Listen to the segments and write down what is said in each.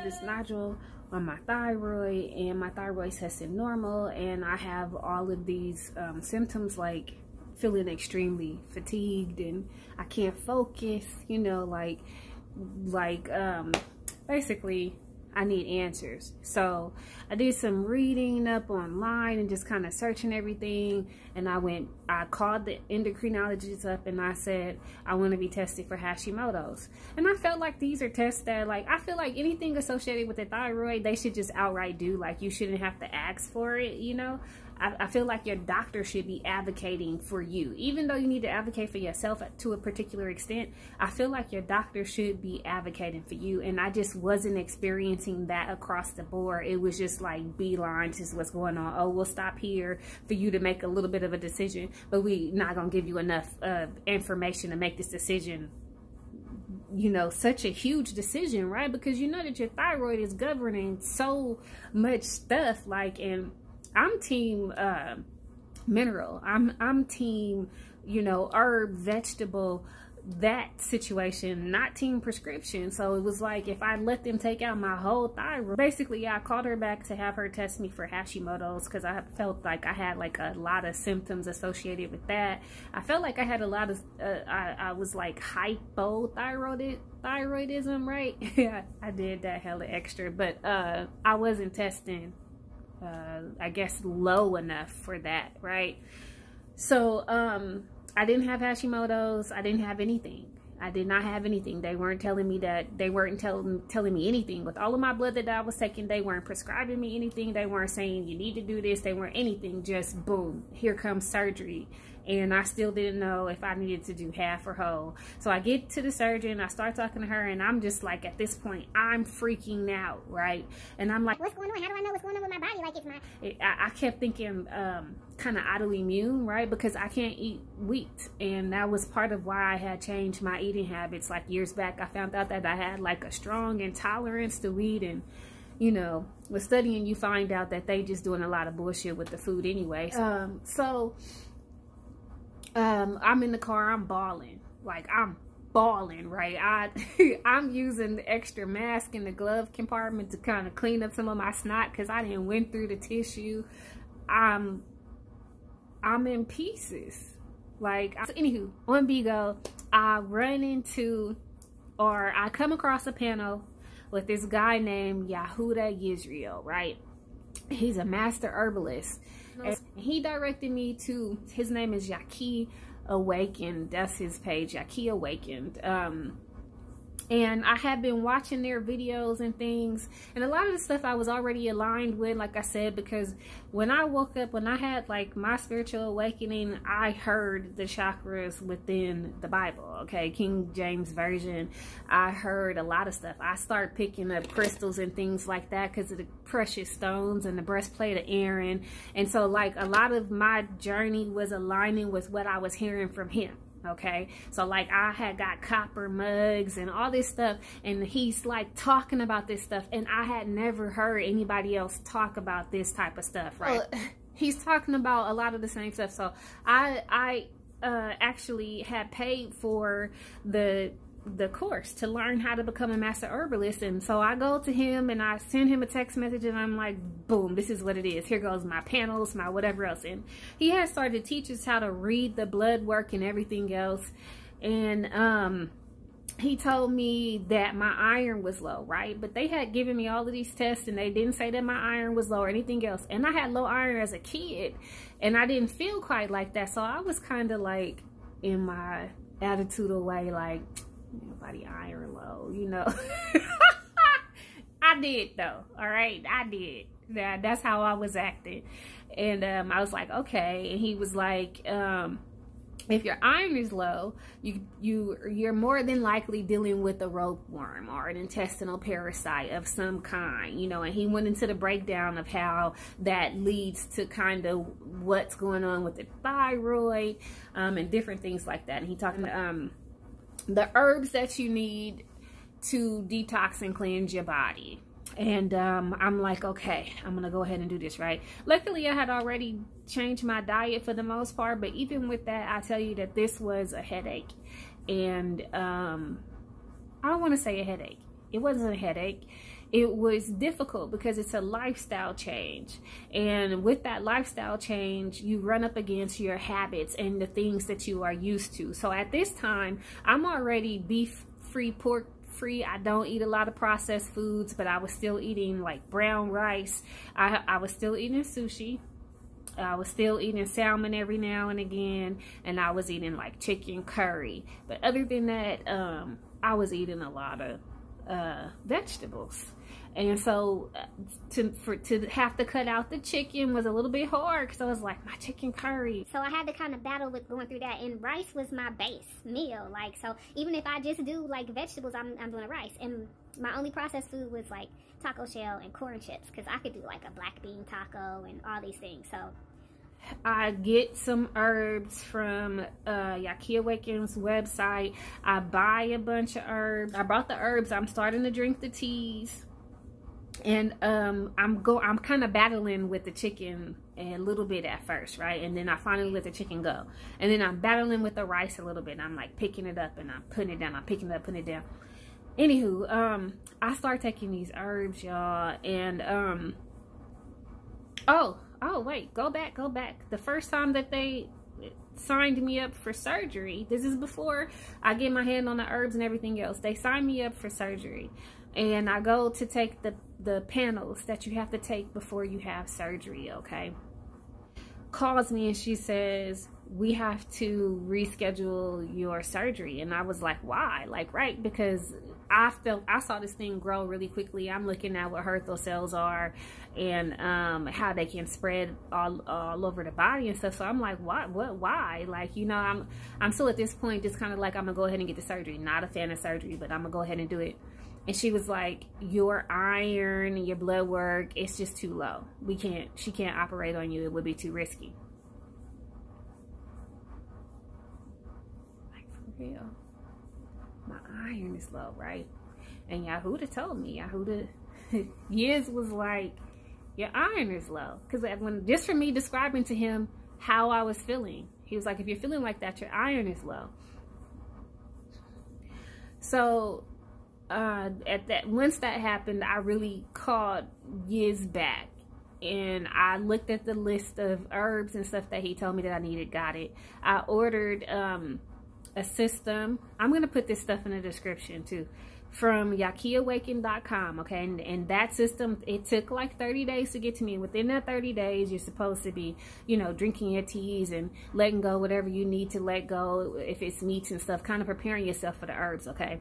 this nodule on my thyroid, and my thyroid tested normal, and I have all of these symptoms, like feeling extremely fatigued and I can't focus, you know, like basically I need answers. So I did some reading up online and just kind of searching everything, and I called the endocrinologist up and I said I want to be tested for Hashimoto's. And I felt like these are tests that, like, I feel like anything associated with the thyroid, they should just outright do. Like, you shouldn't have to ask for it, you know. I feel like your doctor should be advocating for you. Even though you need to advocate for yourself to a particular extent, I feel like your doctor should be advocating for you. And I just wasn't experiencing that across the board. It was just like beeline to what's going on. Oh, we'll stop here for you to make a little bit of a decision, but we're not going to give you enough information to make this decision. You know, such a huge decision, right? Because you know that your thyroid is governing so much stuff, like, and I'm team mineral. I'm team, you know, herb, vegetable, that situation, not team prescription. So it was like, if I let them take out my whole thyroid, basically I called her back to have her test me for Hashimoto's, because I felt like I had like a lot of symptoms associated with that. I felt like I had a lot of I was like hypothyroidism, right? Yeah, I did that hella extra, but I wasn't testing I guess low enough for that, right? So I didn't have Hashimoto's. I didn't have anything. I did not have anything. They weren't telling me that. They weren't telling me anything. With all of my blood that I was taking, they weren't prescribing me anything. They weren't saying you need to do this. They weren't anything. Just boom, here comes surgery. And I still didn't know if I needed to do half or whole. So I get to the surgeon, I start talking to her, and I'm just like, at this point, I'm freaking out, right? And I'm like, what's going on? How do I know what's going on with my body? Like, I kept thinking kind of autoimmune, right? Because I can't eat wheat. And that was part of why I had changed my eating habits. Like, years back, I found out that I had like a strong intolerance to wheat. And you know, with studying, you find out that they just doing a lot of bullshit with the food anyway. I'm in the car, I'm bawling. Like, I'm bawling, right? I'm using the extra mask in the glove compartment to kind of clean up some of my snot, because I didn't went through the tissue. I'm in pieces. Like, so anywho, on Bigo, I run into, or I come across a panel with this guy named ᴄՂᴜᴜ, right? He's a master herbalist. And he directed me to, his name is ᴄՂᴏᴜᴜ. That's his page, ᴄՂᴜᴜᴜ. And I had been watching their videos and things, and a lot of the stuff I was already aligned with, like I said, because when I woke up, when I had like my spiritual awakening, I heard the chakras within the Bible, okay, King James Version. I heard a lot of stuff. I started picking up crystals and things like that because of the precious stones and the breastplate of Aaron. And so like a lot of my journey was aligning with what I was hearing from him. Okay, so like I had got copper mugs and all this stuff, and he's like talking about this stuff, and I had never heard anybody else talk about this type of stuff, right? Well, he's talking about a lot of the same stuff. So I actually had paid for the course to learn how to become a master herbalist. And so I go to him and I send him a text message, and I'm like, boom, this is what it is. Here goes my panels, my whatever else. And he has started to teach us how to read the blood work and everything else. And he told me that my iron was low, right? But they had given me all of these tests, and they didn't say that my iron was low or anything else. And I had low iron as a kid, and I didn't feel quite like that. So I was kind of like in my attitudinal way, like, nobody iron low, you know. I did though, all right, I did. That's how I was acting. And I was like, okay. And he was like, if your iron is low, you're more than likely dealing with a ropeworm or an intestinal parasite of some kind, you know. And he went into the breakdown of how that leads to kind of what's going on with the thyroid, and different things like that. And he talked about the herbs that you need to detox and cleanse your body. And I'm like, okay, I'm gonna go ahead and do this, right? Luckily, I had already changed my diet for the most part, but even with that, I tell you that this was a headache. And I don't want to say a headache. It wasn't a headache. it was difficult because it's a lifestyle change. And with that lifestyle change, you run up against your habits and the things that you are used to. So at this time, I'm already beef free, pork free. I don't eat a lot of processed foods, but I was still eating like brown rice. I was still eating sushi. I was still eating salmon every now and again, and I was eating like chicken curry. But other than that, I was eating a lot of vegetables. And so to have to cut out the chicken was a little bit hard, because I was like, my chicken curry. So I had to kind of battle with going through that, and rice was my base meal. Like, so even if I just do like vegetables, I'm doing a rice. And my only processed food was like taco shell and corn chips, because I could do like a black bean taco and all these things. So I get some herbs from ᴄဃʀᴏ website. I buy a bunch of herbs. I brought the herbs. I'm starting to drink the teas. And I'm kind of battling with the chicken a little bit at first, right? And then I finally let the chicken go. And then I'm battling with the rice a little bit. I'm like picking it up and I'm putting it down. I'm picking it up, putting it down. Anywho, I start taking these herbs, y'all. And oh wait, go back. The first time that they signed me up for surgery, this is before I get my hand on the herbs and everything else. They signed me up for surgery. And I go to take the panels that you have to take before you have surgery, okay? Calls me and she says, we have to reschedule your surgery. And I was like, why? Like, right, because I saw this thing grow really quickly. I'm looking at what Hürthle cells are and how they can spread all over the body and stuff. So I'm like, why? Like, you know, I'm still at this point just kind of like, I'm gonna go ahead and get the surgery. Not a fan of surgery, but I'm gonna go ahead and do it. And she was like, your iron and your blood work, it's just too low. She can't operate on you. It would be too risky. Like, for real. My iron is low, right? And Yehuda told me, Yiz was like, your iron is low. Because just for me describing to him how I was feeling, he was like, if you're feeling like that, your iron is low. So once that happened, I really called Yiz back, and I looked at the list of herbs and stuff that he told me that I needed, got it. I ordered a system. I'm gonna put this stuff in the description too, from ygheawaken.com, okay? And that system, it took like 30 days to get to me. Within that 30 days, you're supposed to be, you know, drinking your teas and letting go whatever you need to let go, if it's meats and stuff, kind of preparing yourself for the herbs, okay?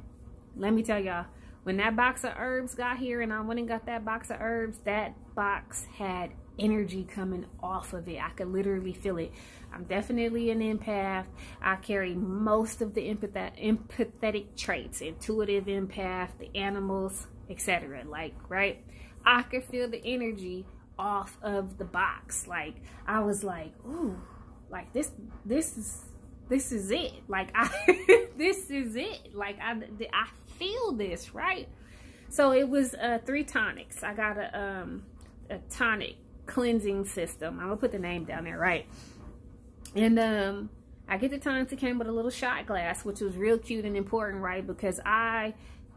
Let me tell y'all, when that box of herbs got here and I went and got that box of herbs, that box had energy coming off of it. I could literally feel it. I'm definitely an empath. I carry most of the empathetic traits, intuitive empath, the animals, etc. Like, right? I could feel the energy off of the box. Like, I was like, ooh, like this is it. Like, this is it. Like, I feel this, right? So it was 3 tonics. I got a tonic cleansing system. I'm gonna put the name down there, right? And I get the tonics. It came with a little shot glass, which was real cute and important, right? Because I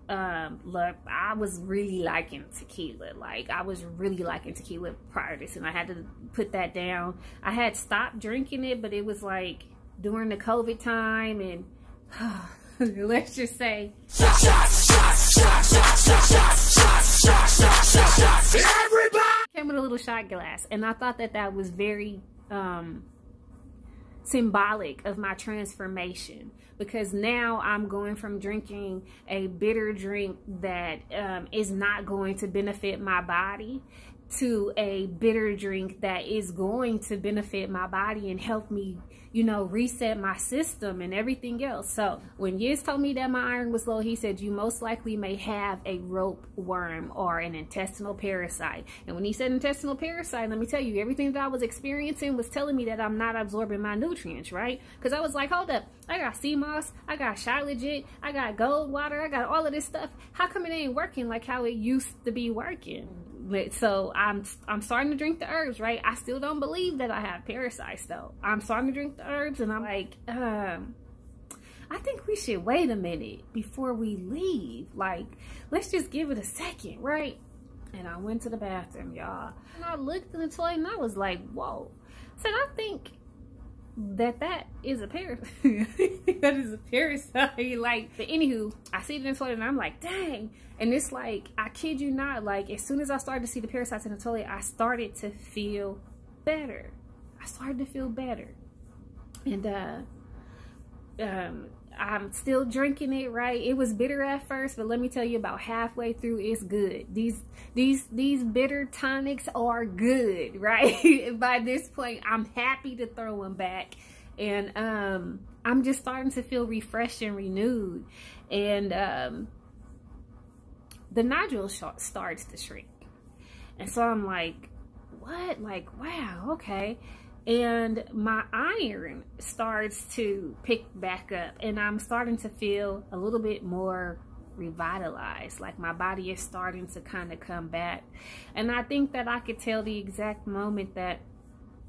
was really liking tequila. Like, I was really liking tequila prior to this, and I had to put that down. I had stopped drinking it, but it was like during the COVID time, and let's just say everybody came with a little shot glass, and I thought that was very symbolic of my transformation, because now I'm going from drinking a bitter drink that is not going to benefit my body to a bitter drink that is going to benefit my body and help me, you know, reset my system and everything else. So when Yiz told me that my iron was low, he said, you most likely may have a rope worm or an intestinal parasite. And when he said intestinal parasite, let me tell you, everything that I was experiencing was telling me that I'm not absorbing my nutrients, right? Because I was like, hold up, I got sea moss, I got Shot Legit, I got gold water, I got all of this stuff. How come it ain't working like how it used to be working? So I'm starting to drink the herbs, right? I still don't believe that I have parasites though. I'm starting to drink the herbs, and I'm like, I think we should wait a minute before we leave. Like, let's just give it a second, right? And I went to the bathroom, y'all. And I looked in the toilet and I was like, whoa. I said, I think that is a parasite. That is a parasite. Like, but anywho, I see it in the toilet and I'm like, dang. And it's like, I kid you not, like, as soon as I started to see the parasites in the toilet, I started to feel better. I started to feel better. And I'm still drinking it, right? It was bitter at first, but let me tell you, about halfway through, it's good. These bitter tonics are good, right? By this point, I'm happy to throw them back. And I'm just starting to feel refreshed and renewed. And the nodule starts to shrink. And so I'm like, what? Like, wow, okay. And my iron starts to pick back up, and I'm starting to feel a little bit more revitalized. Like, my body is starting to kind of come back. And I think that I could tell the exact moment that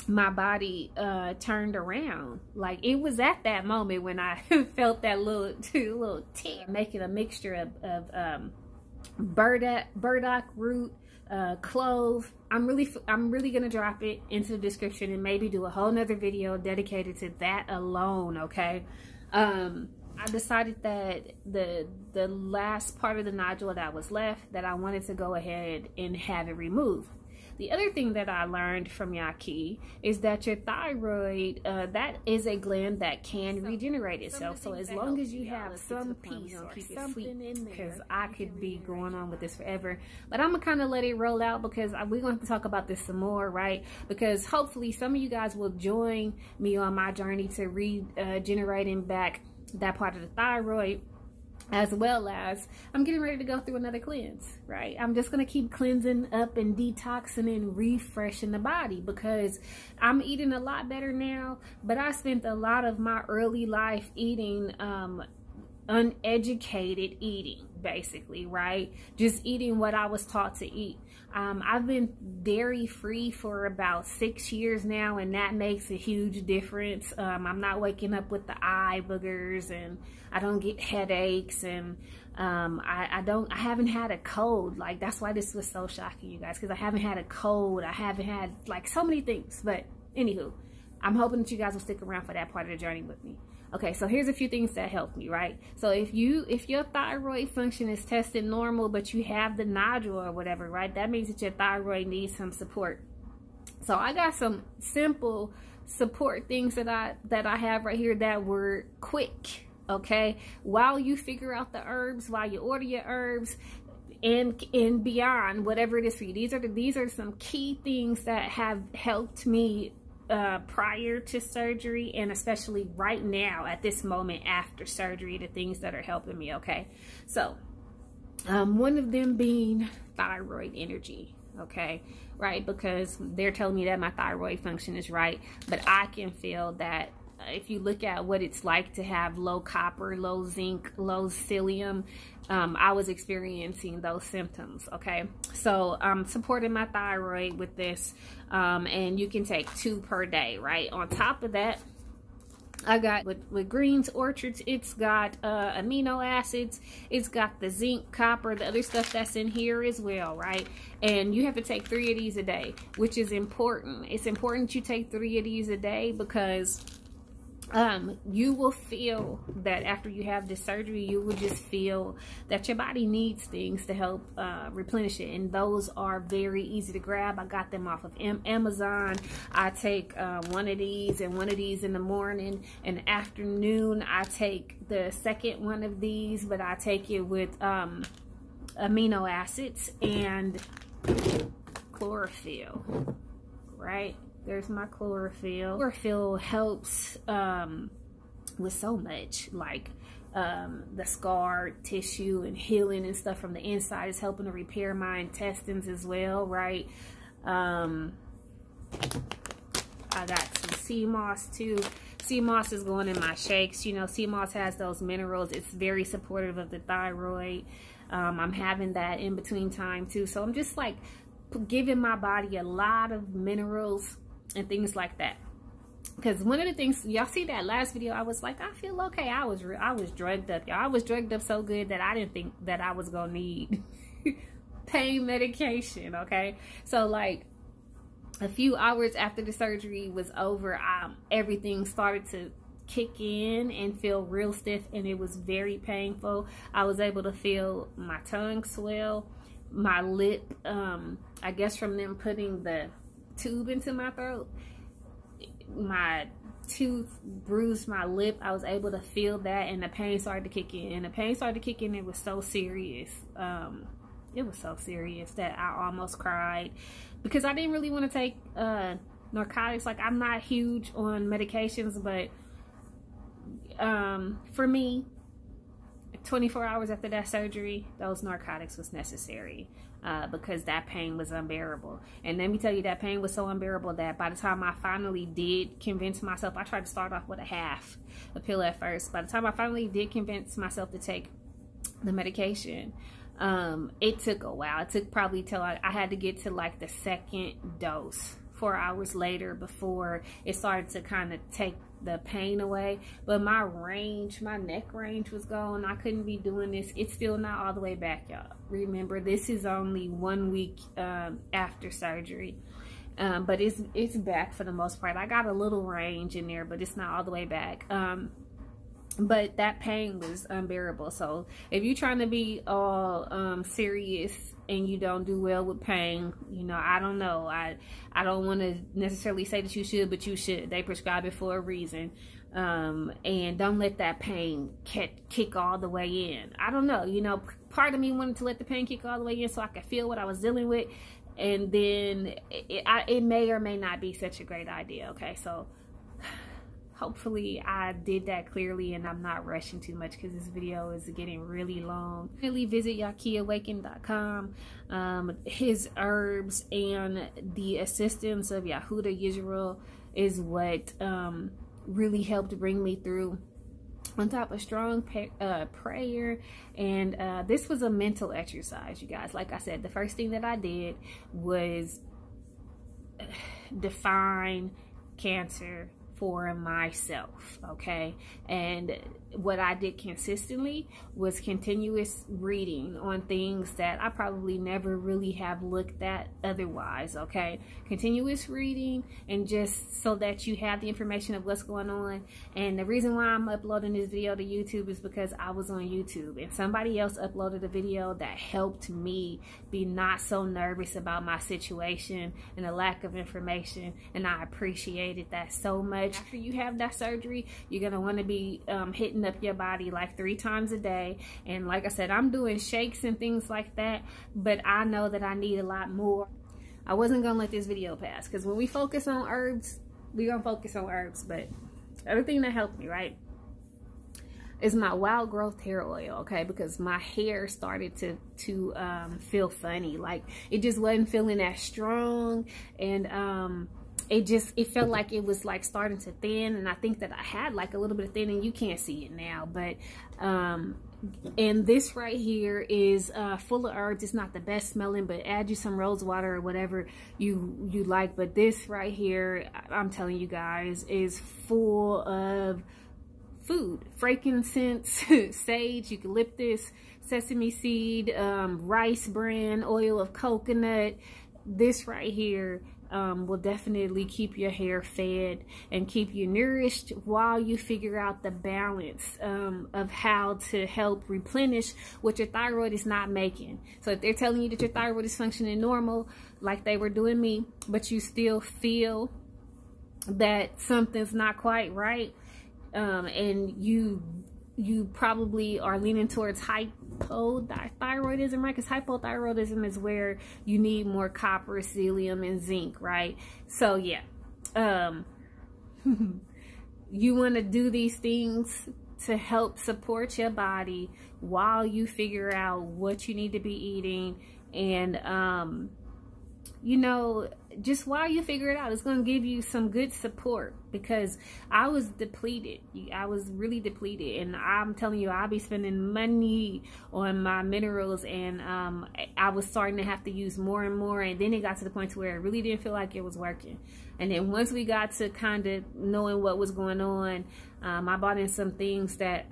my body turned around. Like, it was at that moment when I felt that little tick, making a mixture of burdock root, clove. I'm really gonna drop it into the description and maybe do a whole nother video dedicated to that alone. Okay. I decided that the last part of the nodule that was left, that I wanted to go ahead and have it removed. The other thing that I learned from ᴄᴏ is that your thyroid, that is a gland that can regenerate itself. So as long as you have some peace or something in there, because I could be going on with this forever, but I'm gonna kind of let it roll out, because we're going to talk about this some more, right? Because hopefully some of you guys will join me on my journey to regenerating back that part of the thyroid, as well as I'm getting ready to go through another cleanse, right? I'm just going to keep cleansing up and detoxing and refreshing the body, because I'm eating a lot better now, but I spent a lot of my early life eating uneducated eating, basically, right? Just eating what I was taught to eat. I've been dairy free for about 6 years now, and that makes a huge difference. I'm not waking up with the eye boogers, and I don't get headaches, and I haven't had a cold. Like, that's why this was so shocking, you guys, because I haven't had a cold. I haven't had, like, so many things. But anywho, I'm hoping that you guys will stick around for that part of the journey with me. Okay, so here's a few things that helped me, right? So if your thyroid function is tested normal, but you have the nodule or whatever, right? That means that your thyroid needs some support. So I got some simple support things that I have right here that were quick, okay? While you figure out the herbs, while you order your herbs, and beyond, whatever it is for you. These are some key things that have helped me prior to surgery, and especially right now at this moment after surgery, the things that are helping me, okay? So one of them being thyroid energy, okay, right? Because they're telling me that my thyroid function is right, but I can feel that if you look at what it's like to have low copper, low zinc, low psyllium, I was experiencing those symptoms, okay? So I'm supporting my thyroid with this, and you can take 2 per day, right? On top of that, I got with Greens Orchards, it's got amino acids, it's got the zinc, copper, the other stuff that's in here as well, right? And you have to take 3 of these a day, which is important. It's important you take 3 of these a day, because you will feel that after you have this surgery, you will just feel that your body needs things to help replenish it, and those are very easy to grab. I got them off of Amazon. I take one of these and one of these in the morning, and afternoon I take the second one of these, but I take it with amino acids and chlorophyll, right? There's my chlorophyll. Chlorophyll helps with so much, like the scar tissue and healing and stuff from the inside. Is helping to repair my intestines as well, right? I got some sea moss too. Sea moss is going in my shakes. You know, sea moss has those minerals. It's very supportive of the thyroid. I'm having that in between time too. So I'm just like giving my body a lot of minerals and things like that. Because one of the things, y'all see that last video, I was like, I feel okay. I was drugged up, y'all. I was drugged up so good that I didn't think that I was gonna need pain medication, okay? So like a few hours after the surgery was over, everything started to kick in and feel real stiff, and it was very painful. I was able to feel my tongue swell, my lip, I guess from them putting the tube into my throat, my tooth bruised my lip. I was able to feel that, and the pain started to kick in. And the pain started to kick in. It was so serious. It was so serious that I almost cried, because I didn't really want to take narcotics. Like, I'm not huge on medications, but for me, 24 hours after that surgery, those narcotics was necessary. Because that pain was unbearable. And let me tell you, that pain was so unbearable that by the time I finally did convince myself, I tried to start off with a pill at first. By the time I finally did convince myself to take the medication, it took a while. It took probably till I had to get to like the second dose 4 hours later before it started to kind of take the pain away. But my neck range was gone. I couldn't be doing this. It's still not all the way back, y'all. Remember, this is only 1 week after surgery, but it's back for the most part. I got a little range in there, but it's not all the way back. But that pain was unbearable. So if you're trying to be all serious and you don't do well with pain, you know, I don't know. I don't want to necessarily say that you should, but you should. They prescribe it for a reason. And don't let that pain kick all the way in. I don't know. You know, part of me wanted to let the pain kick all the way in so I could feel what I was dealing with. And then it may or may not be such a great idea. Okay, so hopefully I did that clearly and I'm not rushing too much, because this video is getting really long. Really visit ᴤᴏᴜᴜ.com. His herbs and the assistance of Yehuda Yisrael is what really helped bring me through, on top of strong prayer. And this was a mental exercise, you guys. Like I said, the first thing that I did was define cancer for myself, okay? And what I did consistently was continuous reading on things that I probably never really have looked at otherwise, okay? Continuous reading, and just so that you have the information of what's going on. And the reason why I'm uploading this video to YouTube is because I was on YouTube and somebody else uploaded a video that helped me be not so nervous about my situation and the lack of information, and I appreciated that so much. After you have that surgery, you're gonna want to be hitting up your body like 3 times a day. And like I said, I'm doing shakes and things like that, but I know that I need a lot more. I wasn't gonna let this video pass, because when we focus on herbs, we're gonna focus on herbs. But the other thing that helped me, right, is my wild growth hair oil, okay? Because my hair started to feel funny. Like, it just wasn't feeling as strong, and it felt like it was like starting to thin. And I think that I had like a little bit of thinning. You can't see it now, but and this right here is full of herbs. It's not the best smelling, but add you some rose water or whatever you like. But this right here, I'm telling you guys, is full of food: frankincense, sage, eucalyptus, sesame seed, rice bran, oil of coconut. This right here will definitely keep your hair fed and keep you nourished while you figure out the balance of how to help replenish what your thyroid is not making. So if they're telling you that your thyroid is functioning normal, like they were doing me, but you still feel that something's not quite right, and you probably are leaning towards hypothyroidism, right? Because hypothyroidism is where you need more copper, psyllium, and zinc, right? So yeah, you want to do these things to help support your body while you figure out what you need to be eating. And you know, just while you figure it out, it's going to give you some good support, because I was depleted. I was really depleted, and I'm telling you, I'll be spending money on my minerals, and I was starting to have to use more and more, and then it got to the point to where it really didn't feel like it was working. And then once we got to kind of knowing what was going on, I bought in some things that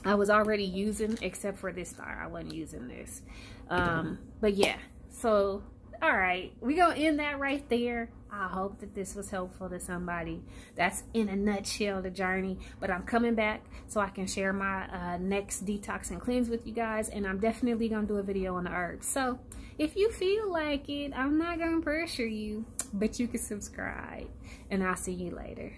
I was already using, except for this star. I wasn't using this. But yeah, so all right, we're gonna end that right there. I hope that this was helpful to somebody. That's in a nutshell the journey, but I'm coming back so I can share my next detox and cleanse with you guys, and I'm definitely gonna do a video on the herbs. So if you feel like it, I'm not gonna pressure you, but you can subscribe, and I'll see you later.